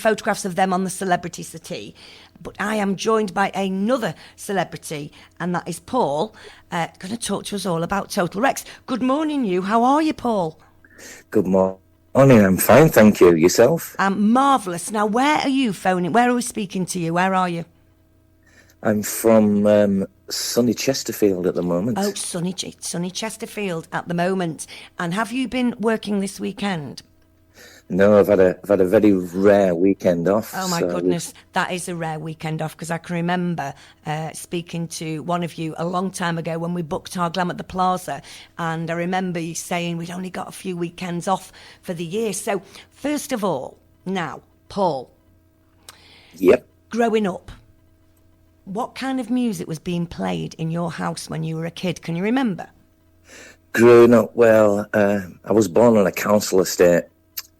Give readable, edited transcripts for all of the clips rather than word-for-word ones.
photographs of them on the celebrity settee. But I am joined by another celebrity, and that is Paul, going to talk to us all about Total Rex. Good morning, you. How are you, Paul? Good morning. I'm fine, thank you. Yourself? I'm marvellous. Now, where are you phoning? Where are we speaking to you? Where are you? I'm from sunny Chesterfield at the moment. Oh, sunny Chesterfield at the moment. And have you been working this weekend? No, I've had a very rare weekend off. Oh my goodness, that is a rare weekend off, because I can remember speaking to one of you a long time ago when we booked our Glam at the Plaza, and I remember you saying we'd only got a few weekends off for the year. So first of all, now, Paul. Yep. Growing up, what kind of music was being played in your house when you were a kid? Can you remember? Growing up, well, I was born on a council estate.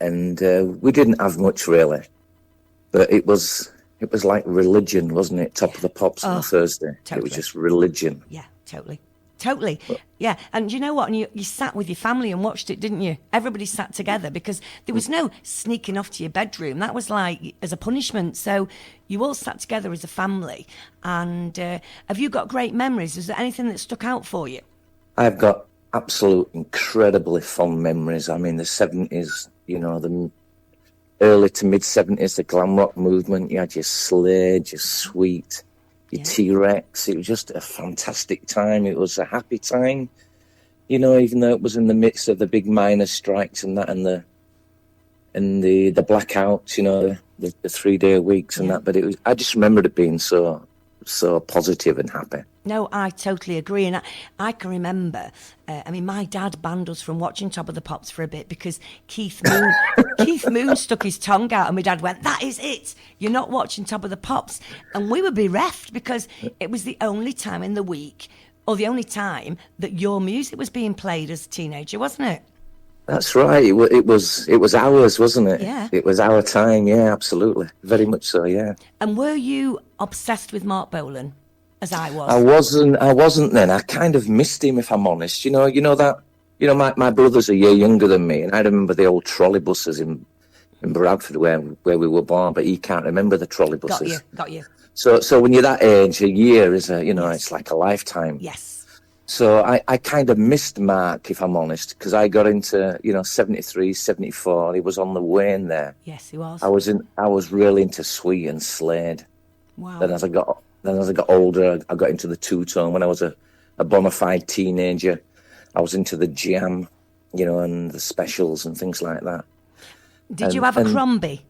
And we didn't have much, really. But it was like religion, wasn't it? Top of the Pops on a Thursday. Totally. It was just religion. Yeah, totally. Yeah, and you know what? And you sat with your family and watched it, didn't you? Everybody sat together, because there was no sneaking off to your bedroom. That was like as a punishment. So you all sat together as a family. And have you got great memories? Is there anything that stuck out for you? I've got absolute incredibly fond memories. I mean, the 70s, you know, the early to mid-70s, the glam rock movement. You had your Slade, your Sweet, your T Rex. It was just a fantastic time. It was a happy time, you know, even though it was in the midst of the big miners' strikes and that, and the blackouts, you know, the 3-day weeks and that. But I just remembered it being so positive and happy. No, I totally agree. And I can remember, my dad banned us from watching Top of the Pops for a bit, because Keith Moon stuck his tongue out, and my dad went, "That is it. You're not watching Top of the Pops." And we were bereft, because it was the only time in the week, or the only time, that your music was being played as a teenager, wasn't it? That's right. It was ours, wasn't it? Yeah. It was our time. Yeah, absolutely. Very much so. Yeah. And were you obsessed with Mark Bolan, as I was? I wasn't then. I kind of missed him, if I'm honest. You know that. You know, my brother's a year younger than me, and I remember the old trolley buses in Bradford where we were born, but he can't remember the trolley buses. Got you. So when you're that age, a year is it's like a lifetime. Yes. So I kind of missed Mark, if I'm honest, because I got into, 73, 74. He was on the wane there. Yes, he was. I was really into Sweet and Slade. Wow. Then as I got older, I got into the two-tone. When I was a bona fide teenager, I was into the Jam, and the Specials and things like that. Did you have a Crombie?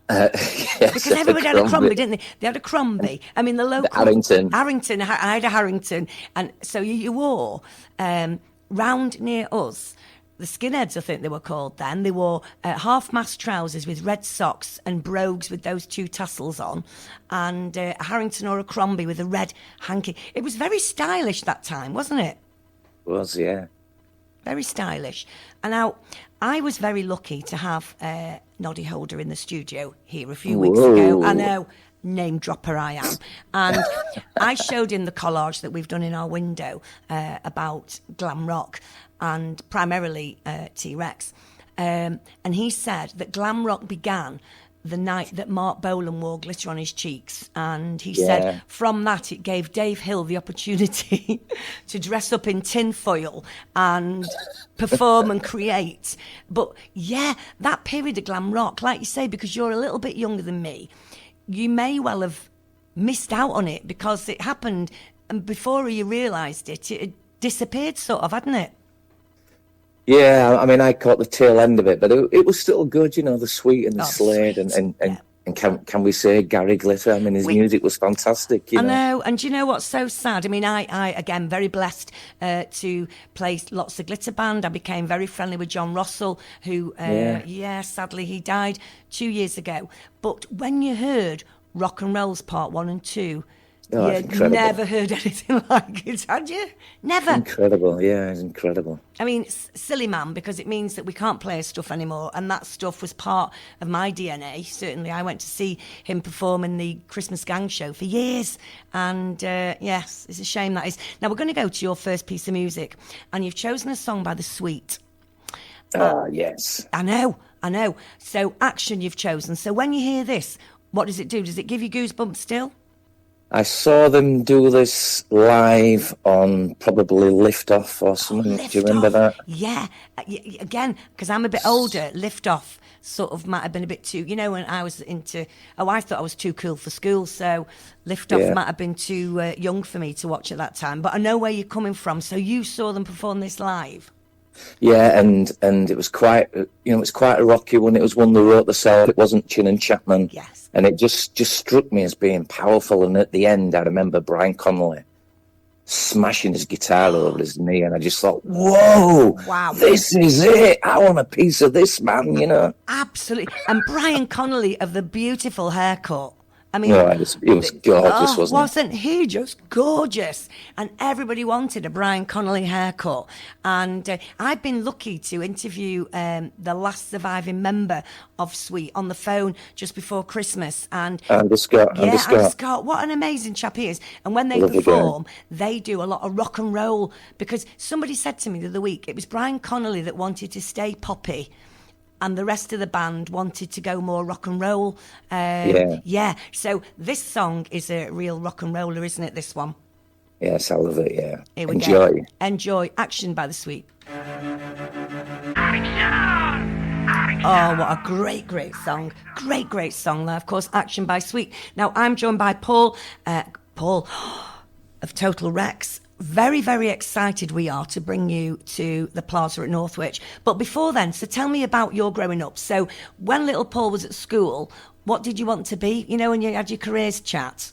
Yes, because everybody had a Crombie, didn't they? They had a Crombie. I mean, the local... Harrington. I had a Harrington. And so you wore, round near us, the skinheads, I think they were called then, they wore half-mast trousers with red socks and brogues with those two tassels on, and a Harrington or a Crombie with a red hanky. It was very stylish that time, wasn't it? It was, yeah. Very stylish. And now, I was very lucky to have Noddy Holder in the studio here a few weeks ago. I know, name dropper I am. And I showed him the collage that we've done in our window about glam rock, and primarily T Rex. And he said that glam rock began the night that Mark Bolan wore glitter on his cheeks. And he said from that it gave Dave Hill the opportunity to dress up in tinfoil and perform and create. But yeah, that period of glam rock, like you say, because you're a little bit younger than me, you may well have missed out on it, because it happened, and before you realised it, it had disappeared sort of, hadn't it? Yeah, I mean, I caught the tail end of it, but it was still good, the Sweet and the Slade, and can we say Gary Glitter? I mean, his music was fantastic. I know, and do you know what's so sad? I mean, I again, very blessed to play lots of glitter band. I became very friendly with John Russell, who, sadly, he died 2 years ago. But when you heard Rock and Roll's Part 1 and 2, you never heard anything like it, had you? Never. Incredible, yeah, it's incredible. I mean, silly man, because it means that we can't play his stuff anymore, and that stuff was part of my DNA. Certainly, I went to see him perform in the Christmas Gang Show for years, and yes, it's a shame that is. Now, we're going to go to your first piece of music, and you've chosen a song by The Sweet. Yes. I know. I know. So Action you've chosen. So when you hear this, what does it do? Does it give you goosebumps still? I saw them do this live on probably Lift Off or something. Lift Do you remember Off. that? Yeah. Again, because I'm a bit older, Lift Off sort of might have been a bit too, when I was I thought I was too cool for school, so Lift Off might have been too young for me to watch at that time. But I know where you're coming from. So you saw them perform this live? Yeah, and it was quite, it's quite a rocky one. It was one that wrote themselves. It wasn't Chin and Chapman. Yes. And it just struck me as being powerful. And at the end, I remember Brian Connolly smashing his guitar over his knee, and I just thought, whoa, wow, this is it. I want a piece of this, man, Absolutely. And Brian Connolly of the beautiful haircut. I mean, no, it was gorgeous, wasn't it? He just gorgeous? And everybody wanted a Brian Connolly haircut. And I've been lucky to interview the last surviving member of Sweet on the phone just before Christmas. And Andy Scott. Andy Scott, what an amazing chap he is. And when they perform, they do a lot of rock and roll. Because somebody said to me the other week, it was Brian Connolly that wanted to stay poppy, and the rest of the band wanted to go more rock and roll. Yeah. So this song is a real rock and roller, isn't it, this one? Yes, I love it, yeah. Here we Enjoy. go. Enjoy. Action by the Sweet. Oh, what a great song. Great song there. Of course, Action by Sweet. Now, I'm joined by Paul of Total Rex. Very, very excited we are to bring you to the Plaza at Northwich. But before then, so tell me about your growing up. So when little Paul was at school, what did you want to be, when you had your careers chat?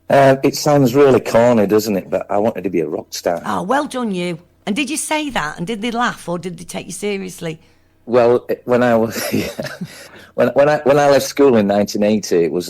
It sounds really corny, doesn't it? But I wanted to be a rock star. Oh, well done you. And did you say that? And did they laugh, or did they take you seriously? Well, when I was when I left school in 1980, it was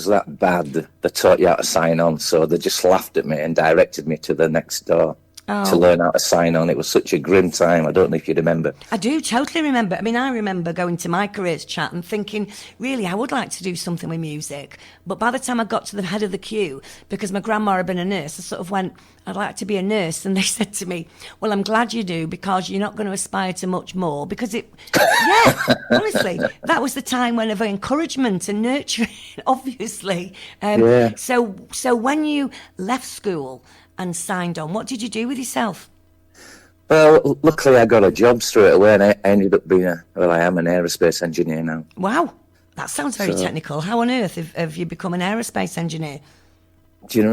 that bad. They taught you how to sign on, so they just laughed at me and directed me to the next door to learn how to sign on. It was such a grim time. I don't know if you remember. I do totally remember. I mean, I remember going to my careers chat and thinking, really, I would like to do something with music. But by the time I got to the head of the queue, because my grandma had been a nurse, I sort of went, I'd like to be a nurse. And they said to me, well, I'm glad you do, because you're not going to aspire to much more. Because honestly, that was the time when of encouragement and nurturing, obviously. So when you left school and signed on, what did you do with yourself? Well, luckily I got a job straight away, and I ended up being I am an aerospace engineer now. Wow, that sounds very technical. How on earth have you become an aerospace engineer? Do you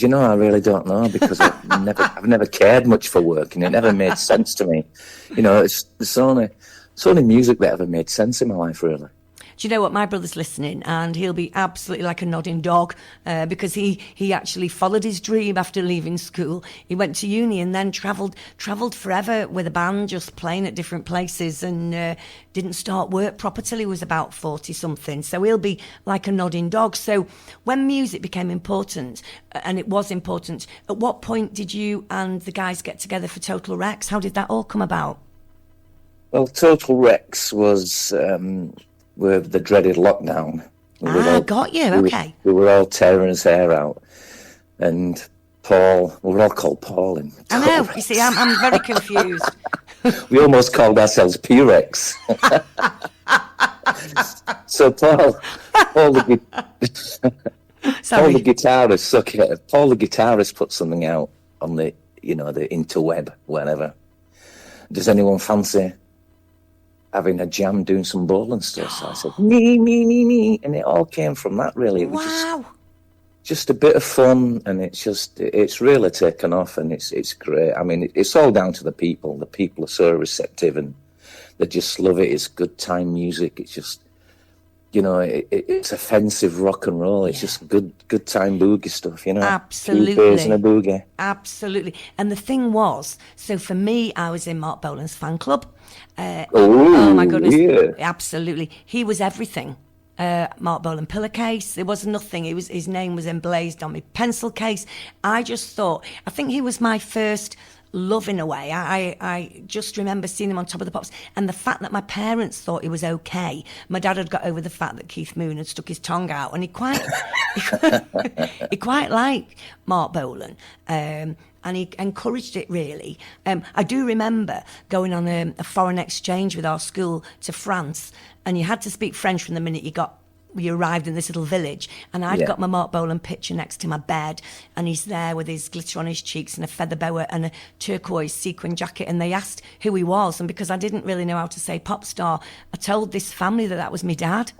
know? I really don't know, because I've never cared much for work, and it never made sense to me. It's only music that ever made sense in my life, really. Do you know what? My brother's listening, and he'll be absolutely like a nodding dog, because he actually followed his dream after leaving school. He went to uni and then travelled forever with a band, just playing at different places, and didn't start work proper till he was about 40-something. So he'll be like a nodding dog. So when music became important, and it was important, at what point did you and the guys get together for Total Rex? How did that all come about? Well, Total Rex was... with the dreaded lockdown. Got you, okay. We were all tearing his hair out. And Paul, we were all called Paul. I know, you see, I'm very confused. We almost called ourselves T Rex. So Paul the guitarist put something out on the interweb, whatever. Does anyone fancy having a jam, doing some bowling stuff? So I said, me, and it all came from that, really. It was just a bit of fun, and it's really taken off, and it's great. I mean, it's all down to the people. The people are so receptive, and they just love it. It's good time music. It's just, it's offensive rock and roll. It's just good time boogie stuff, Absolutely. 2 beers and a boogie. Absolutely. And the thing was, so for me, I was in Mark Bolan's fan club. Oh my goodness. Yeah. Absolutely. He was everything. Mark Bolan pillowcase. There was nothing. His name was emblazed on my pencil case. I think he was my first love in a way. I just remember seeing him on Top of the Pops, and the fact that my parents thought he was okay. My dad had got over the fact that Keith Moon had stuck his tongue out, and he quite liked Mark Bolan. and he encouraged it really. I do remember going on a foreign exchange with our school to France, and you had to speak French from the minute you arrived in this little village, and I'd got my Mark Bolan picture next to my bed, and he's there with his glitter on his cheeks and a feather boa and a turquoise sequin jacket, and they asked who he was, and because I didn't really know how to say pop star, I told this family that was my dad.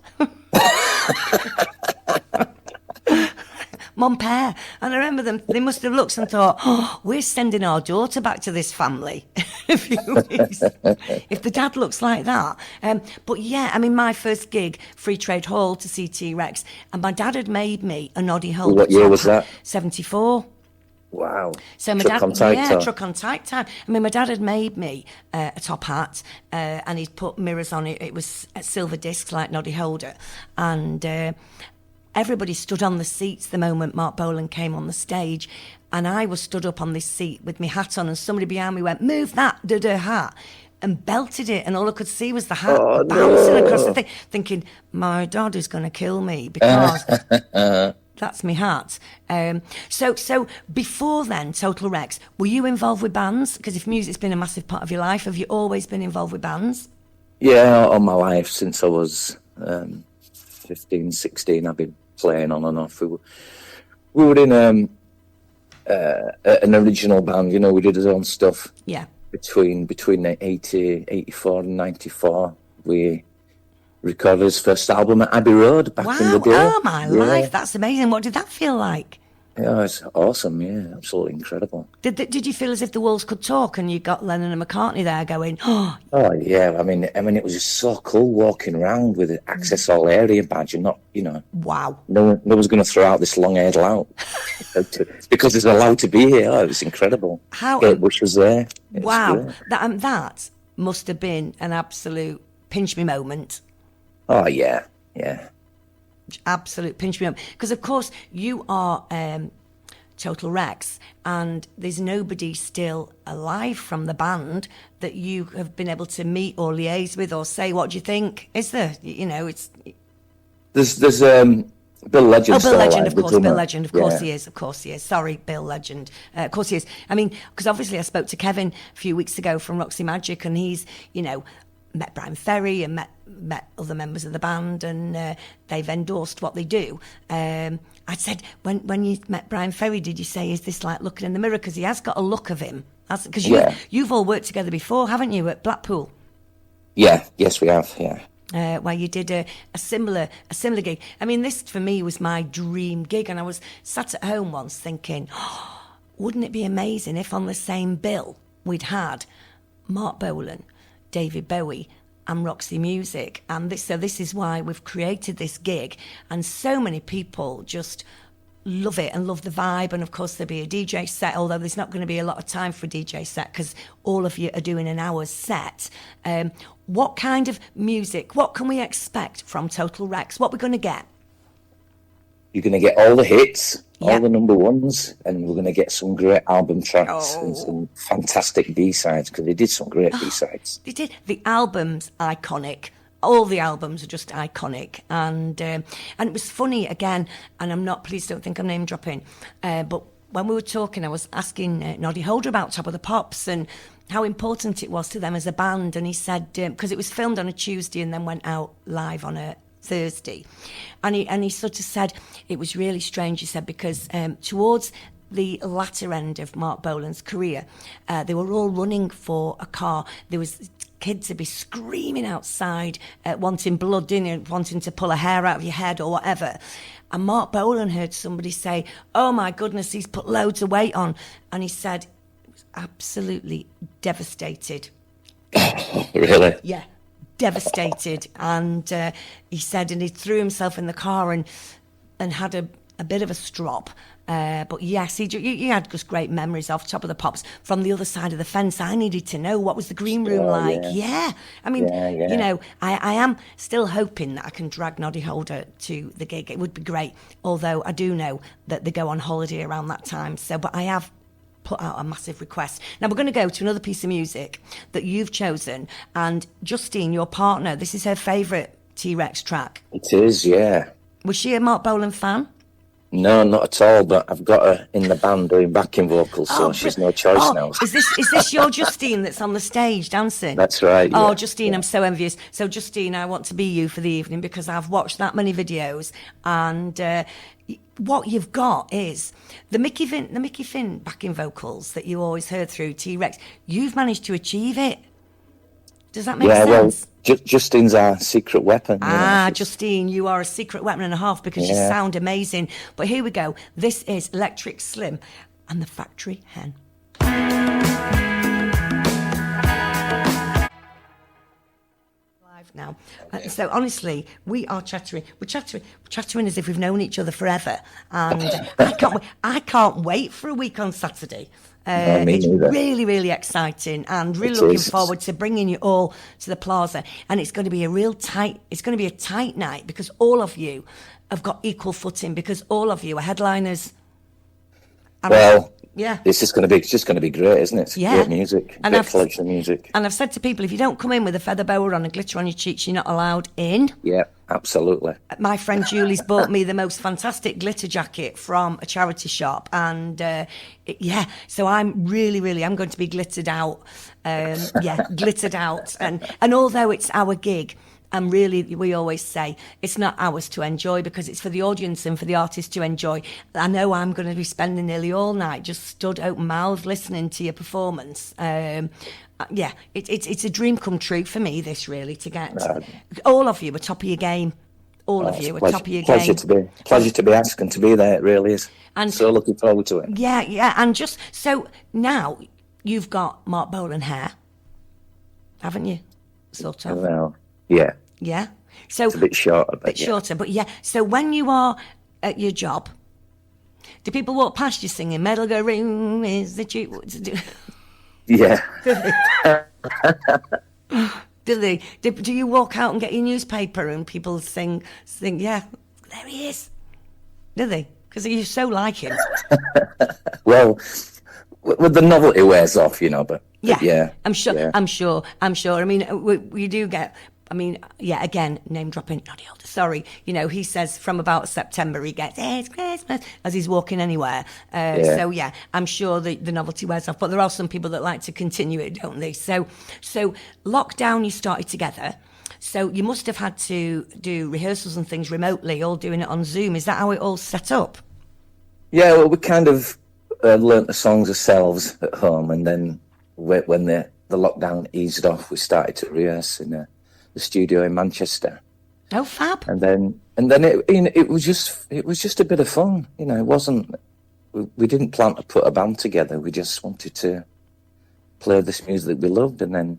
Mon père. And I remember they must have looked and thought, oh, we're sending our daughter back to this family if the dad looks like that. But yeah, I mean, my first gig, Free Trade Hall, to see T Rex, and my dad had made me a noddy holder. What year was that? 74. Wow. So my truck on tight time. truck on tight time. I mean, my dad had made me a top hat, and he'd put mirrors on it. It was silver discs like noddy holder, and everybody stood on the seats the moment Mark Bolan came on the stage, and I was stood up on this seat with my hat on, and somebody behind me went, "Move that hat," and belted it, and all I could see was the hat bouncing across the thing, thinking, my dad is going to kill me because that's my hat. So before then, Total Rex, were you involved with bands? Because if music's been a massive part of your life, have you always been involved with bands? Yeah, all my life since I was 15, 16, I've been playing on and off. We were in an original band, you know, we did our own stuff. Yeah. Between 84 and 94, we recorded his first album at Abbey Road back in the day. Oh my life, that's amazing. What did that feel like? Yeah, it's awesome, yeah, absolutely incredible. Did you feel as if the walls could talk and you got Lennon and McCartney there going, oh yeah, I mean it was just so cool walking around with an Access All Area badge and not, you know. Wow. No one's going to throw out this long-haired lout because it's allowed to be here. Oh, it was incredible. Kate Bush was there. Wow, that must have been an absolute pinch me moment. Oh yeah. Absolute pinch me up, because of course you are Total Rex, and there's nobody still alive from the band that you have been able to meet or liaise with or say, what do you think? Is there? You know, it's there's Bill Legend. Bill Legend, of course. Bill Legend, of course he is. Of course he is. Sorry, Bill Legend. Of course he is. I mean, because obviously I spoke to Kevin a few weeks ago from Roxy Magic, and he's, you know, met Brian Ferry and met other members of the band, and they've endorsed what they do. I said, when you met Brian Ferry, did you say, is this like looking in the mirror? Because he has got a look of him. Because you've all worked together before, haven't you, at Blackpool? Yeah, yes, we have, yeah. Where you did a similar gig. I mean, this for me was my dream gig, and I was sat at home once thinking, wouldn't it be amazing if on the same bill we'd had Mark Bolan, David Bowie, and Roxy Music, and this is why we've created this gig, and so many people just love it and love the vibe. And of course there'll be a DJ set, although there's not going to be a lot of time for a DJ set because all of you are doing an hour's set. What kind of music, what can we expect from Total Rex? What we're going to get? You're going to get all the hits, all the number ones, and we're going to get some great album tracks and some fantastic B-sides, because they did some great B-sides. They did. The album's iconic. All the albums are just iconic. And it was funny, again, and please don't think I'm name dropping, but when we were talking, I was asking Noddy Holder about Top of the Pops and how important it was to them as a band. And he said, because it was filmed on a Tuesday and then went out live on a Thursday, and he sort of said it was really strange. He said because towards the latter end of Mark Bolan's career, they were all running for a car. There was kids would be screaming outside, wanting blood in it, wanting to pull a hair out of your head or whatever. And Mark Bolan heard somebody say, "Oh my goodness, he's put loads of weight on," and he said he was absolutely devastated. Really? Yeah. Devastated, and he said, and he threw himself in the car and had a bit of a strop. But yes, he had just great memories off Top of the Pops. From the other side of the fence, I needed to know, what was the green room like? Yeah. I mean, you know, I am still hoping that I can drag Noddy Holder to the gig. It would be great, although I do know that they go on holiday around that time. But I have put out a massive request. Now we're going to go to another piece of music that you've chosen, and Justine, your partner, this is her favourite T Rex track. It is, yeah. Was she a Mark Bolan fan? No, not at all. But I've got her in the band doing backing vocals, so she's no choice now. Is this your Justine that's on the stage dancing? That's right. Oh, yeah. Justine, I'm so envious. So, Justine, I want to be you for the evening because I've watched that many videos, and what you've got is the Mickey Finn backing vocals that you always heard through T Rex. You've managed to achieve it. Does that make sense? Well, Justine's our secret weapon. Justine, you are a secret weapon and a half because you sound amazing. But here we go. This is Electric Slim and the Factory Hen. Live now. So honestly, we are chattering. We're chattering as if we've known each other forever. And I can't wait for a week on Saturday. It's really, really exciting and really looking forward to bringing you all to the Plaza. And it's going to be a tight night because all of you have got equal footing because all of you are headliners. And it's just going to be great, isn't it? It's great music, and great collection of music. And I've said to people, if you don't come in with a feather boa on and glitter on your cheeks, you're not allowed in. Yeah, absolutely. My friend Julie's bought me the most fantastic glitter jacket from a charity shop, and so I'm I'm going to be glittered out. Glittered out, and although it's our gig. And really, we always say, it's not ours to enjoy because it's for the audience and for the artists to enjoy. I know I'm going to be spending nearly all night just stood open-mouthed listening to your performance. It's a dream come true for me, this really, to get all of you are top of your game. All of you are top of your game. Pleasure to be asked and to be there, it really is. And so looking forward to it. Yeah, and just, so now you've got Mark Bolan hair, haven't you? Sort of. Well, yeah. Yeah. So it's a bit shorter. But so when you are at your job, do people walk past you singing "Metal Go Ring"? Is that you? Yeah. Do they? Do you walk out and get your newspaper and people sing? Yeah, there he is. Do they? Because you so like him. Well, the novelty wears off, But I'm sure. Yeah. I'm sure. I mean, we do get. Again, name dropping, Noddy Holder. Sorry, he says from about September he gets, it's Christmas, as he's walking anywhere. So, I'm sure the novelty wears off. But there are some people that like to continue it, don't they? So lockdown, you started together. So you must have had to do rehearsals and things remotely, all doing it on Zoom. Is that how it all set up? Yeah, well, we kind of learnt the songs ourselves at home. And then when the lockdown eased off, we started to rehearse in the studio in Manchester. Oh, fab! And then it was just a bit of fun. It wasn't. We didn't plan to put a band together. We just wanted to play this music that we loved, and then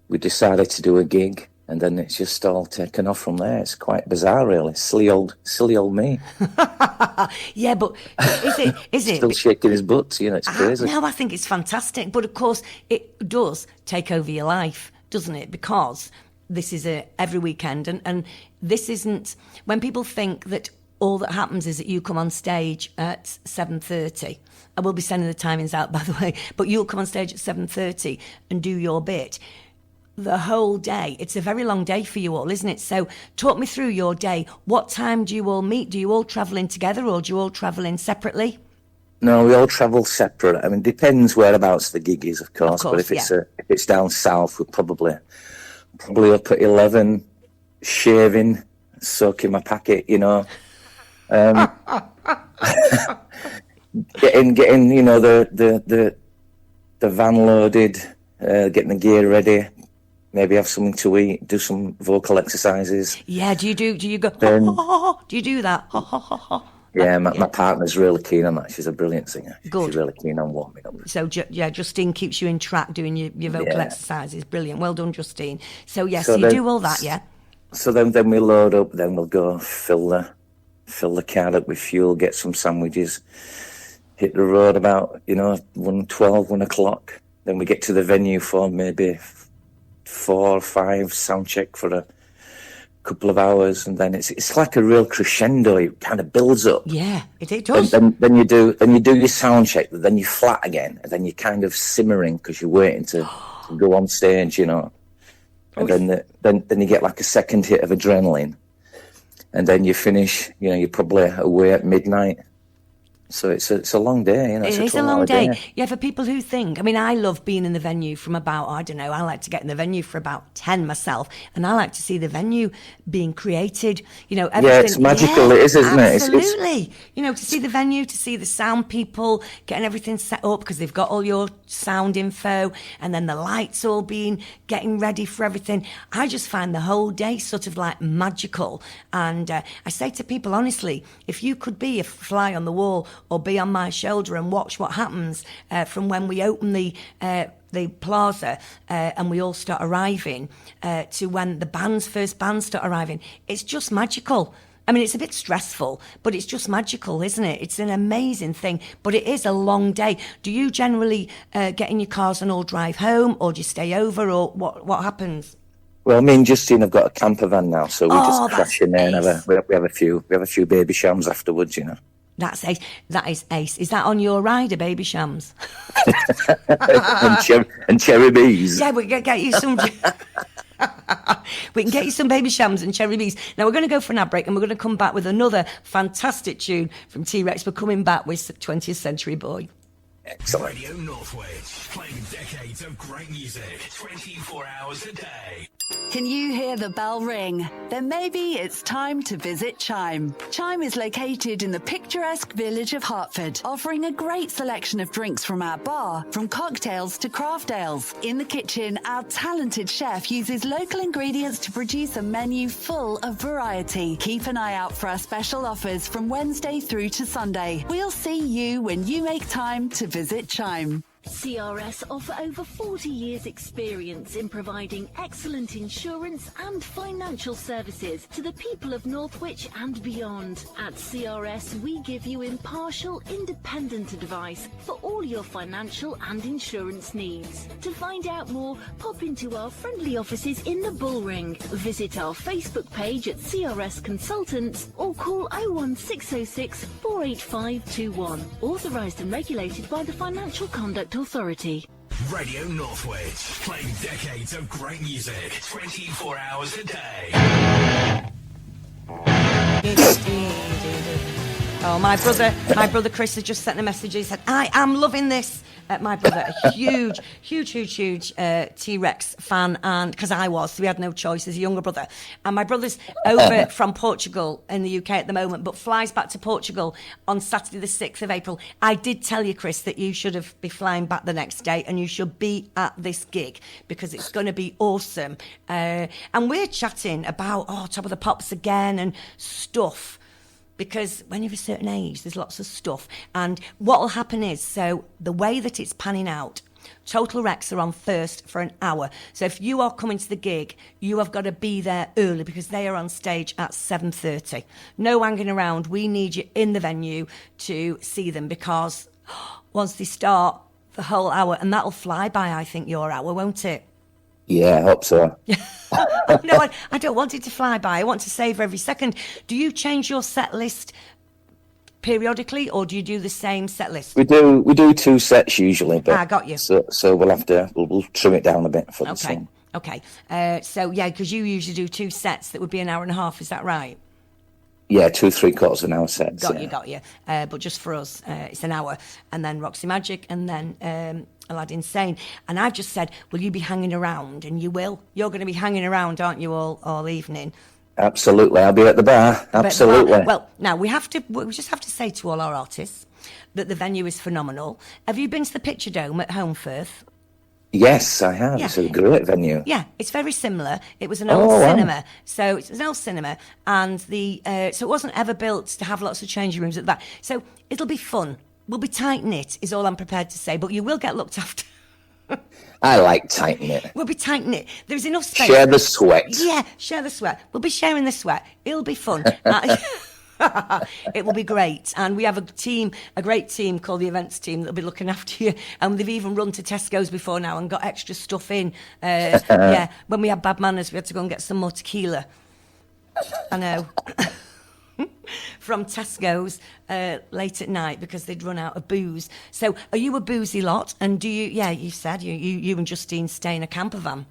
we decided to do a gig, and then it's just all taken off from there. It's quite bizarre, really. Silly old me. Yeah, but is it? Still shaking his butt. It's crazy. No, I think it's fantastic. But of course, it does take over your life, doesn't it? Because this is every weekend, and this isn't, when people think that all that happens is that you come on stage at 7:30. I will be sending the timings out, by the way, but you'll come on stage at 7:30 and do your bit. The whole day, it's a very long day for you all, isn't it? So talk me through your day. What time do you all meet? Do you all travel in together or do you all travel in separately? No, we all travel separate. I mean, depends whereabouts the gig is, of course. But if it's down south, we're probably up at 11, shaving, soaking my packet, getting the van loaded, getting the gear ready, maybe have something to eat, do some vocal exercises. Yeah, do you go, then, do you do that? Yeah, my partner's really keen on that. She's a brilliant singer. Good. She's really keen on warming up. So, Justine keeps you in track doing your vocal exercises. Brilliant. Well done, Justine. So you do all that, yeah? So then we load up, then we'll go fill the car up with fuel, get some sandwiches, hit the road about, 1 o'clock. Then we get to the venue for maybe 4 or 5, sound check for a couple of hours, and then it's like a real crescendo. It kind of builds up. Yeah, it does. And then you do your sound check, then you flat again, and then you're kind of simmering because you're waiting to go on stage, And then you get like a second hit of adrenaline, and then you finish, you're probably away at midnight. So it's a long day, It is a long day. Yeah, for people who think, I love being in the venue from about, I don't know, I like to get in the venue for about 10 myself, and I like to see the venue being created, everything. Yeah, it's magical, it is, isn't it? Absolutely. To see the venue, to see the sound people, getting everything set up, because they've got all your sound info, and then the lights all getting ready for everything. I just find the whole day sort of like magical. And I say to people, honestly, if you could be a fly on the wall, or be on my shoulder and watch what happens from when we open the Plaza and we all start arriving to when the first bands start arriving. It's just magical. It's a bit stressful, but it's just magical, isn't it? It's an amazing thing, but it is a long day. Do you generally get in your cars and all drive home, or do you stay over, or what happens? Well, me and Justine have got a camper van now, so we just crash in there and we have a few baby shams afterwards, That's ace. That is ace. Is that on your rider, baby shams? and cherry bees. Yeah, we can get you some. We can get you some baby shams and cherry bees. Now we're going to go for an ad break, and we're going to come back with another fantastic tune from T Rex. We're coming back with 20th Century Boy. Excellent. Radio Northwich, playing decades of great music, 24 hours a day. Can you hear the bell ring? Then maybe it's time to visit Chime. Chime is located in the picturesque village of Hertford, offering a great selection of drinks from our bar, from cocktails to craft ales. In the kitchen, our talented chef uses local ingredients to produce a menu full of variety. Keep an eye out for our special offers from Wednesday through to Sunday. We'll see you when you make time to visit Chime. CRS offer over 40 years' experience in providing excellent insurance and financial services to the people of Northwich and beyond. At CRS, we give you impartial, independent advice for all your financial and insurance needs. To find out more, pop into our friendly offices in the Bullring. Visit our Facebook page at CRS Consultants or call 01606 48521. Authorised and regulated by the Financial Conduct Authority. Radio Northwich, playing decades of great music, 24 hours a day. Oh, my brother Chris has just sent a message. He said, I am loving this. My brother, a huge T Rex fan, and because I was, so we had no choice as a younger brother. And my brother's over from Portugal in the UK at the moment, but flies back to Portugal on Saturday the 6th of April. I did tell you, Chris, that you should be flying back the next day, and you should be at this gig because it's going to be awesome. And we're chatting about Top of the Pops again and stuff. Because when you're a certain age, there's lots of stuff. And what will happen is, so the way that it's panning out, Total Rex are on first for an hour. So if you are coming to the gig, you have got to be there early because they are on stage at 7:30. No hanging around. We need you in the venue to see them because once they start, the whole hour, and that'll fly by, I think, your hour, won't it? Yeah, I hope so. No, I don't want it to fly by. I want to savour every second. Do you change your set list periodically, or do you do the same set list? We do 2 sets usually, but I got you. So we'll trim it down a bit for the song. Okay. So yeah, because you usually do 2 sets that would be an hour and a half. Is that right? Yeah, 2 3/4 an hour sets. Got you. But just for us, it's an hour, and then Roxy Magic, and then Aladdin Sane. And I've just said, will you be hanging around? And you will. You're going to be hanging around, aren't you, all evening? Absolutely, I'll be at the bar. Absolutely. Well, now we just have to say to all our artists that the venue is phenomenal. Have you been to the Picture Dome at Holmfirth? Yes, I have. Yeah. It's a great venue. Yeah, it's very similar. It was an old cinema. Wow. So it's an old cinema, and so it wasn't ever built to have lots of changing rooms at that. So it'll be fun. We'll be tight-knit is all I'm prepared to say, but you will get looked after. I like tight-knit. We'll be tight-knit. There's enough space. Share the sweat. Yeah, share the sweat. We'll be sharing the sweat. It'll be fun. It will be great. And we have a great team called the events team that'll be looking after you. And they've even run to Tesco's before now and got extra stuff in. Yeah, when we had bad manners, we had to go and get some more tequila. I know. From Tesco's late at night because they'd run out of booze. So are you a boozy lot? And do you, you said you and Justine stay in a camper van?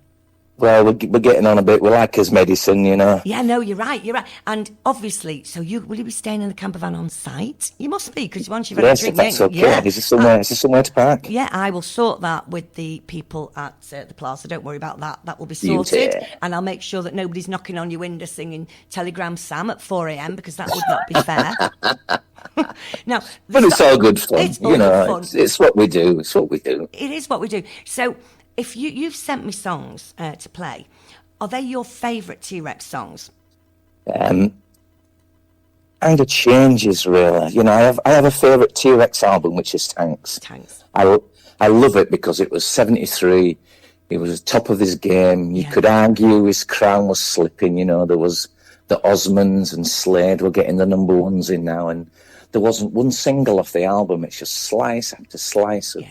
Well, we're getting on a bit. We like his medicine, you know. Yeah, no, you're right. And obviously, so will you be staying in the camper van on site? You must be, because once you've had a drink, If that's okay. yeah. Is there somewhere to park? Yeah, I will sort that with the people at the Plaza. Don't worry about that. That will be sorted. And I'll make sure that nobody's knocking on your window singing Telegram Sam at 4 a.m. because that would not be fair. Now, but it's all good fun. It's all good fun. It's what we do. It's what we do. It is what we do. So if you've sent me songs to play, are they your favourite T Rex songs? Kind of changes, really. You know, I have a favourite T Rex album, which is Tanks. I love it because it was 73. He was top of his game. You could argue his crown was slipping. You know, there was the Osmonds and Slade were getting the number ones in now, and there wasn't one single off the album. It's just slice after slice of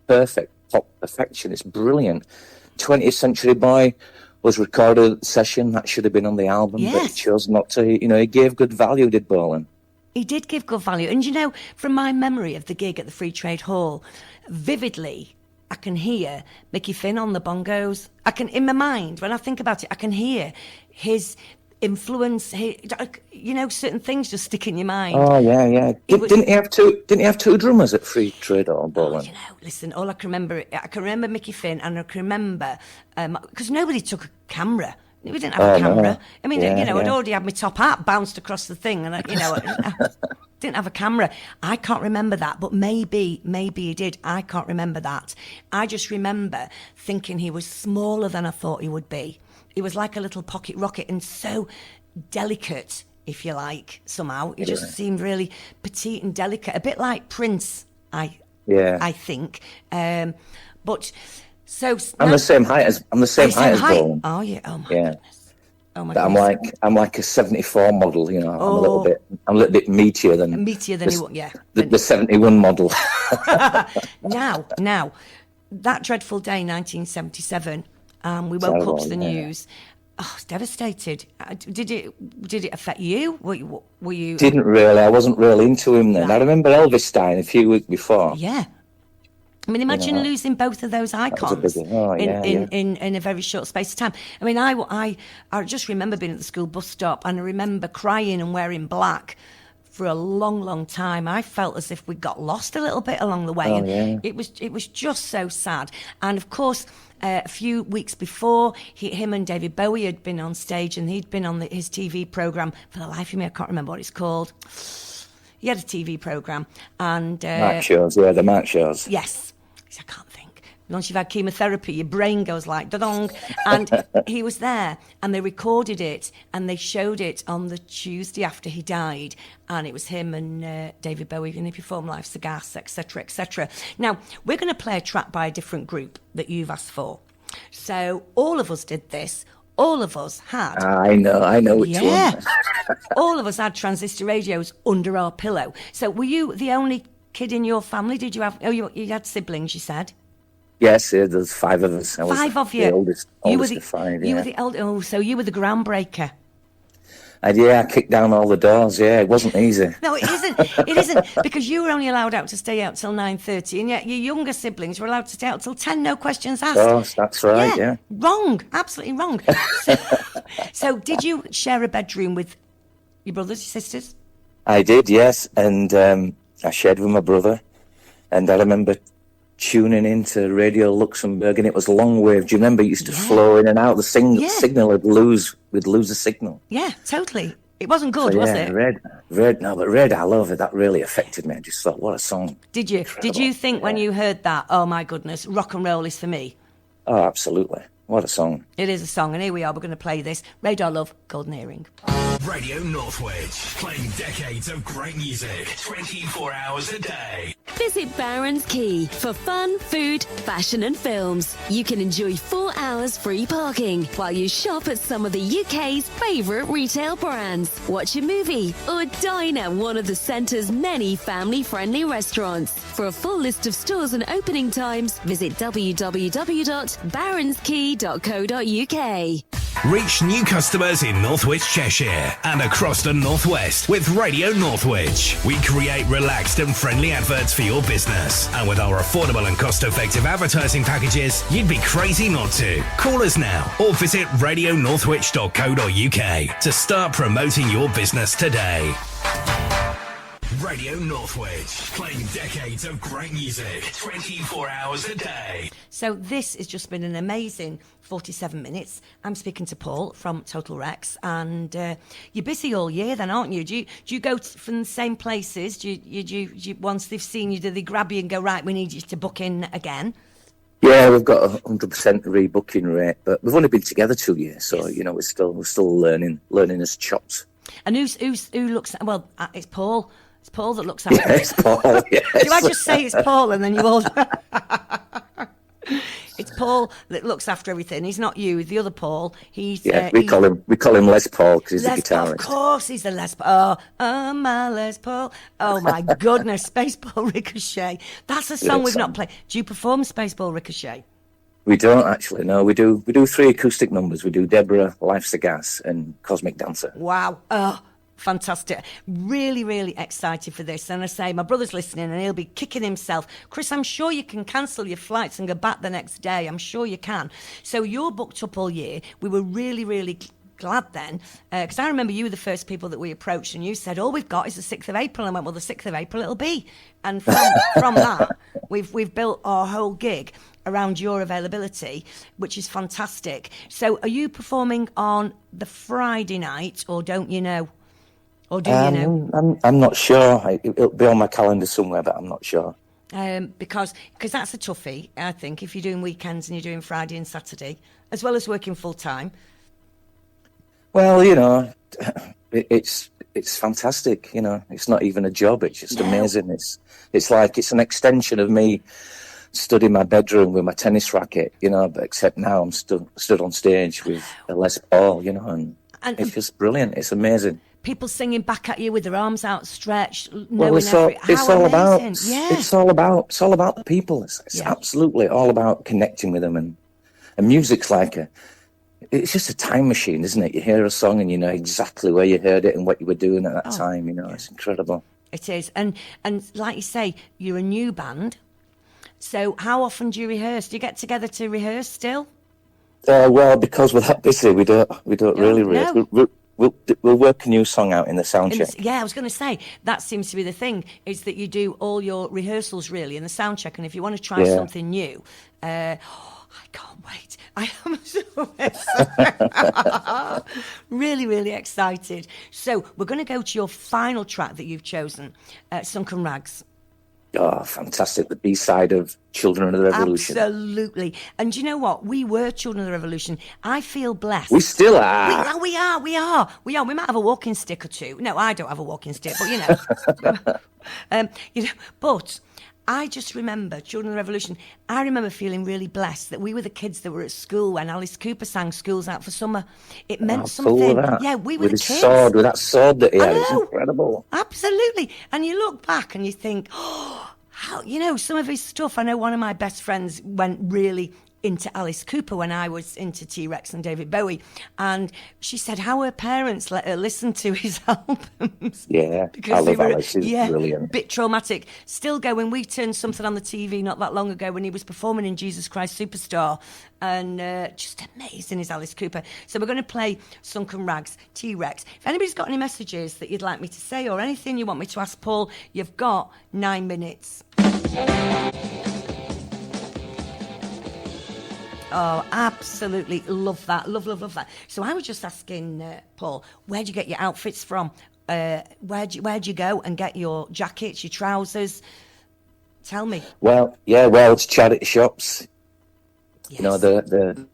perfect pop perfection. It's brilliant. 20th Century Boy was recorded at the session. That should have been on the album, but he chose not to. You know, he gave good value, did Bolan. He did give good value. And, you know, from my memory of the gig at the Free Trade Hall, vividly, I can hear Mickey Finn on the bongos. In my mind, when I think about it, I can hear his influence. You know, certain things just stick in your mind. Oh yeah. Didn't he have two drummers at Free Trade Hall, Bolan? You know, listen. All I can remember Mickey Finn, and I can remember because nobody took a camera. We didn't have a camera. No. I mean, I'd already had my top hat bounced across the thing, and I didn't have a camera. I can't remember that, but maybe he did. I can't remember that. I just remember thinking he was smaller than I thought he would be. He was like a little pocket rocket and so delicate, if you like, somehow. He just seemed really petite and delicate, a bit like Prince, I think. But so I'm the same height as Bolan. Oh yeah. Oh my goodness. Oh my goodness. I'm like a 74 model, you know. I'm a little bit meatier than the 71 model. Now, that dreadful day, 1977. We woke up to the news. Oh, I was devastated. Did it affect you? Were you? Didn't really. I wasn't really into him then. Right. I remember Elvis dying a few weeks before. Yeah. I mean, imagine losing both of those icons in a very short space of time. I mean, I just remember being at the school bus stop, and I remember crying and wearing black for a long, long time. I felt as if we got lost a little bit along the way. It was just so sad. And of course, a few weeks before, him and David Bowie had been on stage, and he'd been on his TV programme. For the life of me, I can't remember what it's called. He had a TV programme. And Mark shows, the Mark shows. Yes. I can't think. Once you've had chemotherapy, your brain goes like da-dong. And he was there, and they recorded it, and they showed it on the Tuesday after he died. And it was him and David Bowie, and he performed Life's a Gas, etc., etc. Now, we're going to play a track by a different group that you've asked for. So all of us did this. All of us had. I know which one. All of us had transistor radios under our pillow. So were you the only kid in your family? Did you have? Oh, you had siblings, you said. Yes, there's 5 of us. Five of you. The oldest of 5. You were the oldest. Oh, so you were the groundbreaker. I kicked down all the doors. Yeah, it wasn't easy. No, it isn't. It isn't, because you were only allowed out to stay out till 9:30, and yet your younger siblings were allowed to stay out till 10. No questions asked. Oh, that's right. Yeah. Wrong. Absolutely wrong. So, did you share a bedroom with your brothers, your sisters? I did. Yes, and I shared with my brother, and I remember tuning into Radio Luxembourg, and it was long wave. Do you remember it used to flow in and out? The signal would lose the signal. Yeah, totally. It wasn't good, was it? Red, I love it. That really affected me. I just thought, what a song. Did you? Incredible. Did you think when you heard that, oh my goodness, rock and roll is for me? Oh, absolutely. What a song. It is a song, and here we are. We're going to play this. Radar Love, Golden Earring. Radio Northwich, playing decades of great music, 24 hours a day. Visit Barron's Quay for fun, food, fashion and films. You can enjoy 4 hours free parking while you shop at some of the UK's favourite retail brands, watch a movie or dine at one of the centre's many family-friendly restaurants. For a full list of stores and opening times, visit www.barronsquay.co.uk. Reach new customers in Northwich, Cheshire and across the Northwest with Radio Northwich. We create relaxed and friendly adverts for your business. And with our affordable and cost-effective advertising packages, you'd be crazy not to. Call us now or visit radionorthwich.co.uk to start promoting your business today. Radio Northwich, playing decades of great music, 24 hours a day. So this has just been an amazing 47 minutes. I'm speaking to Paul from Total Rex, and you're busy all year then, aren't you? Do you go from the same places? Do you once they've seen you, do they grab you and go, right, we need you to book in again? Yeah, we've got 100% rebooking rate, but we've only been together 2 years, so you know we're still learning as chops. And who looks? Well, it's Paul. It's Paul that looks after it. It's Paul, yes. Do I just say it's Paul and then you all... It's Paul that looks after everything. He's not you. The other Paul. We call him Les Paul because he's the guitarist. Of course, he's the Les Paul. Oh, my Les Paul. Oh my goodness, Spaceball Ricochet. That's a song we've not played. Do you perform Spaceball Ricochet? We don't actually. No, we do 3 acoustic numbers. We do Deborah, Life's a Gas, and Cosmic Dancer. Wow. Oh. Fantastic. Really, really excited for this. And I say, my brother's listening and he'll be kicking himself. Chris, I'm sure you can cancel your flights and go back the next day. I'm sure you can. So you're booked up all year. We were really, really glad then, because I remember you were the first people that we approached and you said, all we've got is the 6th of April. And I went, well, the 6th of April it'll be. And from that, we've built our whole gig around your availability, which is fantastic. So are you performing on the Friday night, or don't you know? Or do you know? I'm not sure. It'll be on my calendar somewhere, but I'm not sure. Because that's a toughie, I think, if you're doing weekends and you're doing Friday and Saturday, as well as working full time. Well, you know, it's fantastic. You know, it's not even a job. It's just amazing. It's like it's an extension of me stood in my bedroom with my tennis racket. You know, but except now I'm stood on stage with a Les Paul. You know, and it's just brilliant. It's amazing. People singing back at you with their arms outstretched. Well, it's all about the people. It's absolutely all about connecting with them, and music's like it's just a time machine, isn't it? You hear a song and you know exactly where you heard it and what you were doing at that time. You know, it's incredible. It is, and like you say, you're a new band. So how often do you rehearse? Do you get together to rehearse still? Well, because we're that busy, we don't really rehearse. No. We'll work a new song out in the sound check. I was going to say, that seems to be the thing, is that you do all your rehearsals really in the sound check, and if you want to try something new, I can't wait. I am so excited. Really, really excited. So we're going to go to your final track that you've chosen, Sunken Rags. Oh, fantastic. The B-side of Children of the Revolution. Absolutely. And do you know what? We were Children of the Revolution. I feel blessed. We still are. We are. We might have a walking stick or two. No, I don't have a walking stick, but but I just remember Children of the Revolution. I remember feeling really blessed that we were the kids that were at school when Alice Cooper sang School's Out for Summer. It meant something. Yeah, we were the kids. With that sword that he had. It's incredible. Absolutely. And you look back and you think, how, some of his stuff. I know one of my best friends went really into Alice Cooper when I was into T Rex and David Bowie, and she said how her parents let her listen to his albums. Yeah, because I love Alice. She's brilliant. Bit traumatic. Still going. We turned something on the TV not that long ago when he was performing in Jesus Christ Superstar, and just amazing is Alice Cooper. So we're going to play Sunken Rags, T Rex. If anybody's got any messages that you'd like me to say or anything you want me to ask Paul, you've got 9 minutes. Oh, absolutely love that. Love that. So I was just asking Paul, where'd you get your outfits from? Where'd you go and get your jackets, your trousers? Tell me. Well, it's charity shops. Yes. You know, the...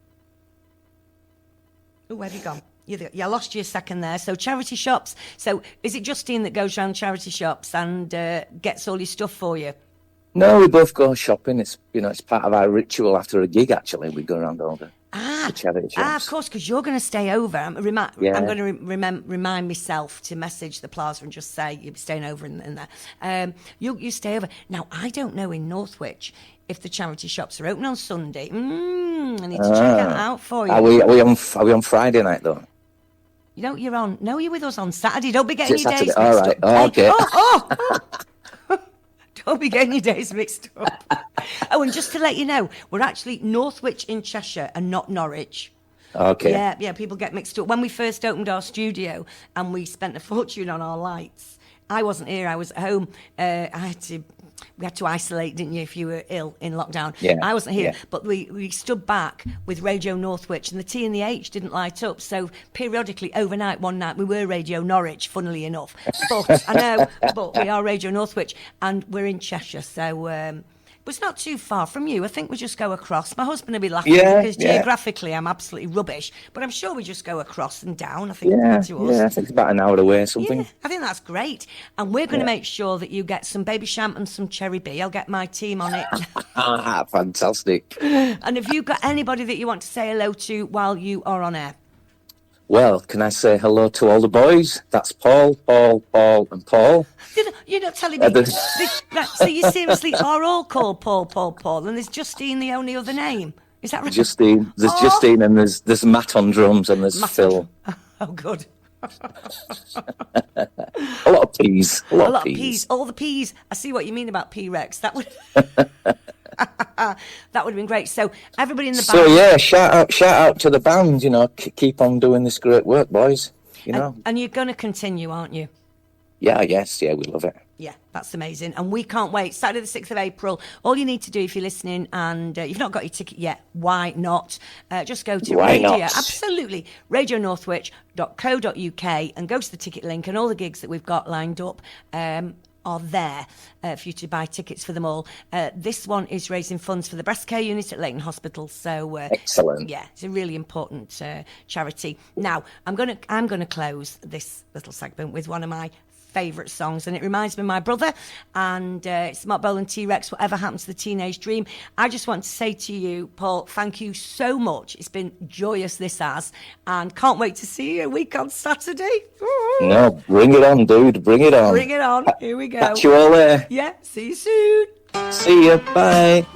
Oh, where have you gone? I lost you a second there. So charity shops. So is it Justine that goes around charity shops and gets all your stuff for you? No, we both go shopping. It's part of our ritual after a gig. Actually, we go around all the charity shops. Of course, because you're going to stay over. I'm going to remind myself to message the Plaza and just say you're staying over in there. You stay over. Now, I don't know in Northwich if the charity shops are open on Sunday. I need to check that out for you. Are we on Friday night though? You know, you're with us on Saturday. Don't be getting Is your it days Saturday? mixed All right. up. Okay. Don't be getting your days mixed up. Oh, and just to let you know, we're actually Northwich in Cheshire and not Norwich. Okay. Yeah, people get mixed up. When we first opened our studio and we spent a fortune on our lights, I wasn't here, I was at home. We had to isolate, didn't you, if you were ill in lockdown. Yeah. I wasn't here, Yeah. but we stood back with Radio Northwich, and the T and the H didn't light up. So periodically, overnight, one night, we were Radio Norwich, funnily enough. But I know, but we are Radio Northwich, and we're in Cheshire, so... but it's not too far from you. I think we just go across. My husband will be laughing because geographically I'm absolutely rubbish. But I'm sure we just go across and down. I think to us. I think it's about an hour away or something. Yeah, I think that's great. And we're going to make sure that you get some baby champ and some cherry bee. I'll get my team on it. Fantastic. And have you got anybody that you want to say hello to while you are on air? Well, can I say hello to all the boys? That's Paul, and Paul. You're not telling me. So you seriously are all called Paul, and there's Justine the only other name. Is that right? Justine. There's Justine, and there's Matt on drums, and there's Phil. Oh, good. A lot of peas. A lot of peas. All the peas. I see what you mean about T Rex. That would that would have been great. So everybody in the band. So yeah, shout out to the band. You know, keep on doing this great work, boys. You know. And you're going to continue, aren't you? Yeah, we love it. Yeah, that's amazing. And we can't wait. Saturday the 6th of April. All you need to do if you're listening and you've not got your ticket yet, why not? Just go to absolutely, radionorthwich.co.uk and go to the ticket link, and all the gigs that we've got lined up are there for you to buy tickets for them all. This one is raising funds for the breast care unit at Leighton Hospital. So excellent. Yeah, it's a really important charity. Now, I'm gonna close this little segment with one of my favourite songs, and it reminds me of my brother, and it's Mark Bolan, T Rex, Whatever Happened to the Teenage Dream. I just want to say to you, Paul, thank you so much. It's been joyous, this has, and can't wait to see you a week on Saturday. No, bring it on, dude, bring it on. Bring it on. Here we go. Catch you all there. Yeah, see you soon. See you, bye.